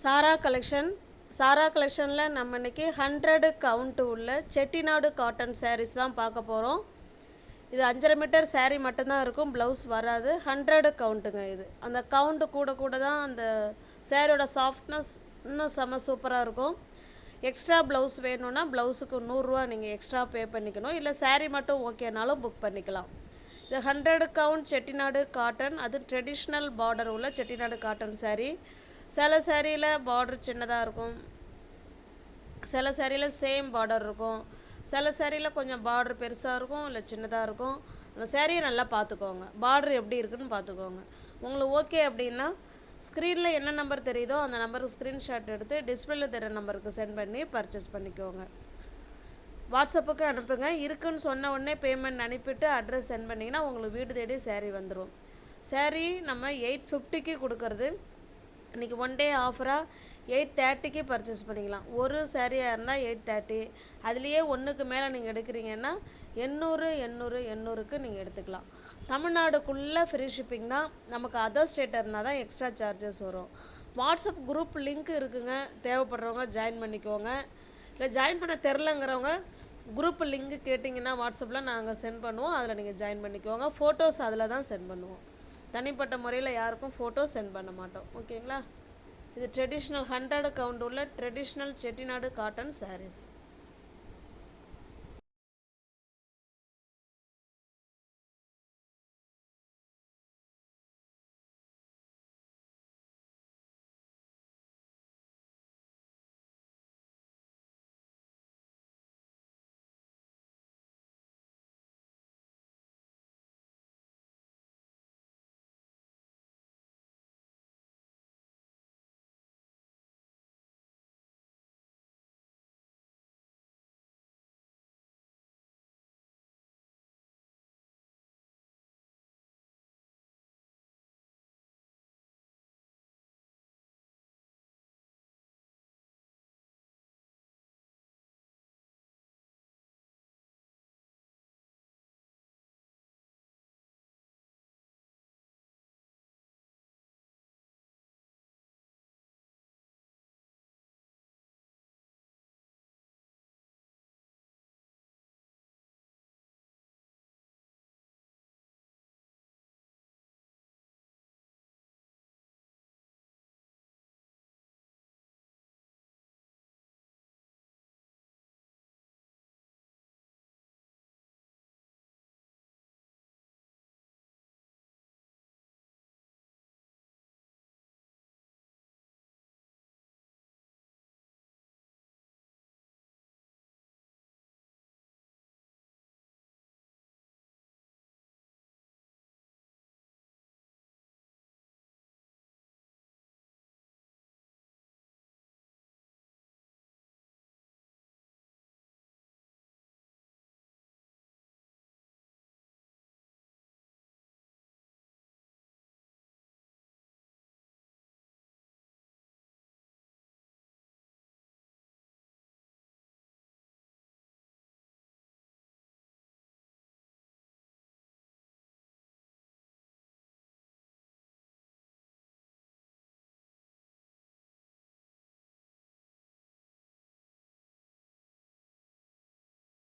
சாரா கலெக்ஷனில் நம்ம இன்றைக்கி 100 கவுண்ட் உள்ள செட்டிநாடு காட்டன் சாரீஸ் தான் பார்க்க போகிறோம். இது 5.5 மீட்டர் சாரீ மட்டும்தான் இருக்கும், ப்ளவுஸ் வராது. 100 கவுண்ட்டுங்க. இது அந்த கவுண்ட்டு கூட கூட தான் அந்த சாரியோட சாஃப்ட்னஸ் இன்னும் செம்ம சூப்பராக இருக்கும். எக்ஸ்ட்ரா ப்ளவுஸ் வேணும்னா ப்ளவுஸுக்கு 100 ரூபா நீங்கள் எக்ஸ்ட்ரா பே பண்ணிக்கணும். இல்லை சாரீ மட்டும் ஓகேனாலும் புக் பண்ணிக்கலாம். இது 100 கவுண்ட் செட்டிநாடு காட்டன், அது ட்ரெடிஷ்னல் பார்டர் உள்ள செட்டிநாடு காட்டன் சாரீ. சில சாரியில் பார்டர் சின்னதாக இருக்கும், சில சாரியில் சேம் பார்டர் இருக்கும், சில சாரியில் கொஞ்சம் பார்டர் பெருசாக இருக்கும் இல்லை சின்னதாக இருக்கும். அந்த சாரியை நல்லா பார்த்துக்கோங்க, பார்டர் எப்படி இருக்குதுன்னு பார்த்துக்கோங்க. உங்களுக்கு ஓகே அப்படின்னா ஸ்க்ரீனில் என்ன நம்பர் தெரியுதோ அந்த நம்பருக்கு ஸ்க்ரீன்ஷாட் எடுத்து டிஸ்பிளேல தர நம்பருக்கு சென்ட் பண்ணி பர்ச்சேஸ் பண்ணிக்கோங்க. வாட்ஸ்அப்புக்கு அனுப்புங்க. இருக்குன்னு சொன்ன உடனே பேமெண்ட் அனுப்பிட்டு அட்ரஸ் சென்ட் பண்ணிங்கன்னா உங்களுக்கு வீடு தேடி சாரீ வந்துடும். சாரீ நம்ம 850க்கு கொடுக்கறது. இன்றைக்கி ஒன் டே ஆஃபராக 830க்கு பர்ச்சேஸ் பண்ணிக்கலாம். ஒரு சாரியாக இருந்தால் 830, அதுலேயே ஒன்றுக்கு மேலே நீங்கள் எடுக்கிறீங்கன்னா 800க்கு நீங்கள் எடுத்துக்கலாம். தமிழ்நாடுக்குள்ளே ஃப்ரீ ஷிப்பிங் தான். நமக்கு அதர் ஸ்டேட்டாக இருந்தால் தான் எக்ஸ்ட்ரா சார்ஜஸ் வரும். வாட்ஸ்அப் குரூப் லிங்க் இருக்குங்க, தேவைப்படுறவங்க ஜாயின் பண்ணிக்கோங்க. இல்லை ஜாயின் பண்ண தெரிலங்கிறவங்க குரூப் லிங்க்கு கேட்டிங்கன்னா வாட்ஸ்அப்பில் நாங்கள் சென்ட் பண்ணுவோம், அதில் நீங்கள் ஜாயின் பண்ணிக்கோங்க. ஃபோட்டோஸ் அதில் தான் சென்ட் பண்ணுவோம், தனிப்பட்ட முறையில் யாருக்கும் ஃபோட்டோ சென்ட் பண்ண மாட்டோம். ஓகேங்களா? இது ட்ரெடிஷ்னல் 100 கவுண்ட் உள்ள ட்ரெடிஷ்னல் செட்டிநாடு காட்டன் சாரீஸ்.